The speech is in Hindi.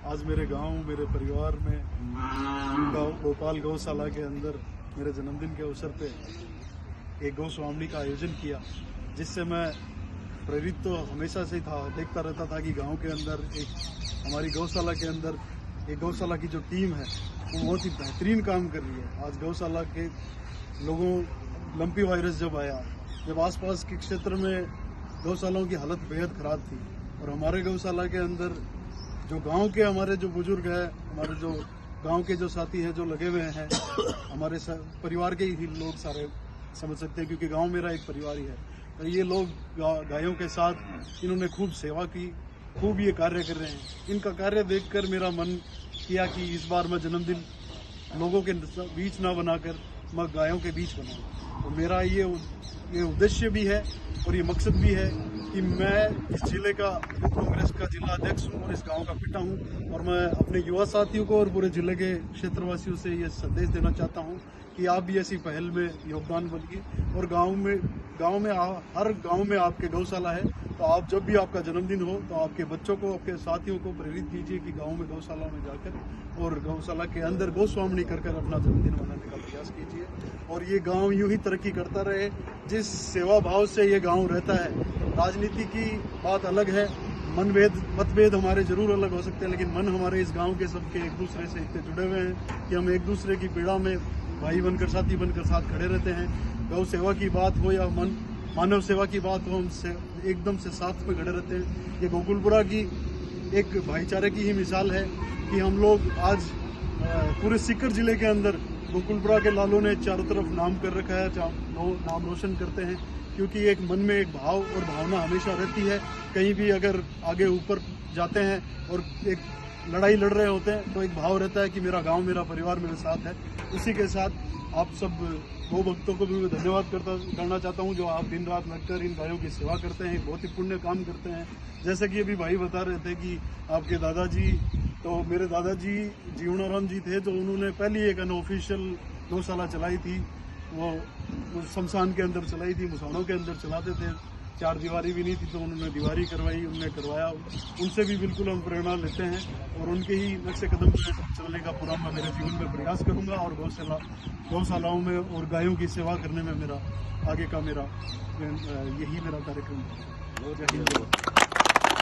आज मेरे गांव, मेरे परिवार में भोपाल गौशाला के अंदर मेरे जन्मदिन के अवसर पे एक गौस्वामी का आयोजन किया, जिससे मैं प्रेरित तो हमेशा से था, देखता रहता था कि गांव के अंदर हमारी गौशाला के अंदर एक गौशाला की जो टीम है वो बहुत ही बेहतरीन काम कर रही है। आज गौशाला के लोगों लंपी वायरस जब आया, जब आसपास के क्षेत्र में गौशालाओं की हालत बेहद ख़राब थी और हमारे गौशाला के अंदर जो गांव के हमारे जो बुजुर्ग हैं, हमारे जो गांव के जो साथी हैं जो लगे हुए हैं, हमारे परिवार के ही लोग सारे समझ सकते हैं, क्योंकि गांव मेरा एक परिवार ही है। तो ये लोग गायों के साथ इन्होंने खूब सेवा की, खूब ये कार्य कर रहे हैं। इनका कार्य देखकर मेरा मन किया कि इस बार मैं जन्मदिन लोगों के बीच ना बनाकर मैं गायों के बीच बनाऊं। तो मेरा ये उद्देश्य भी है और ये मकसद भी है कि मैं इस जिले का यूथ कांग्रेस का जिला अध्यक्ष हूँ और इस गांव का पिता हूँ, और मैं अपने युवा साथियों को और पूरे जिले के क्षेत्रवासियों से ये संदेश देना चाहता हूँ कि आप भी ऐसी पहल में योगदान बनिए। और हर गांव में आपके गौशाला है, तो आप जब भी आपका जन्मदिन हो तो आपके बच्चों को, आपके साथियों को प्रेरित कीजिए कि गांव में गौशाला में जाकर और गौशाला के अंदर गौस्वामी कर अपना जन्मदिन मनाने का प्रयास कीजिए। और ये गांव यूं ही तरक्की करता रहे जिस सेवा भाव से ये गांव रहता है। राजनीति की बात अलग है, मतभेद हमारे जरूर अलग हो सकते हैं, लेकिन मन हमारे इस गांव के सबके एक दूसरे से इतने जुड़े हुए हैं कि हम एक दूसरे की पीड़ा में भाई बनकर, साथी बनकर साथ खड़े रहते हैं। गौ सेवा की बात हो या मानव सेवा की बात हो, हम एकदम से साथ में खड़े रहते हैं। ये गोकुलपुरा की एक भाईचारे की ही मिसाल है कि हम लोग आज पूरे सीकर जिले के अंदर गोकुलपुरा के लालों ने चारों तरफ नाम कर रखा है, नाम रोशन करते हैं, क्योंकि एक मन में एक भाव और भावना हमेशा रहती है। कहीं भी अगर आगे ऊपर जाते हैं और एक लड़ाई लड़ रहे होते हैं तो एक भाव रहता है कि मेरा गांव, मेरा परिवार मेरे साथ है। उसी के साथ आप सब गौ भक्तों को भी मैं धन्यवाद करना चाहता हूं, जो आप दिन रात लगकर इन गायों की सेवा करते हैं, बहुत ही पुण्य काम करते हैं। जैसे कि अभी भाई बता रहे थे कि आपके दादाजी, तो मेरे दादाजी जीवनाराम जी थे, तो उन्होंने पहली एक अनऑफिशियल गौशाला चलाई थी, वो शमशान के अंदर चलाई थी, मुसानों के अंदर चलाते थे। 4 दीवारी भी नहीं थी तो उन्होंने दीवारी करवाई, उन्होंने करवाया। उनसे भी बिल्कुल हम प्रेरणा लेते हैं और उनके ही नक्शे कदम पर चलने का पूरा मैं मेरे जीवन में प्रयास करूंगा। और गौशालाओं में और गायों की सेवा करने में मेरा आगे का यही मेरा कार्यक्रम है। जय हिंद।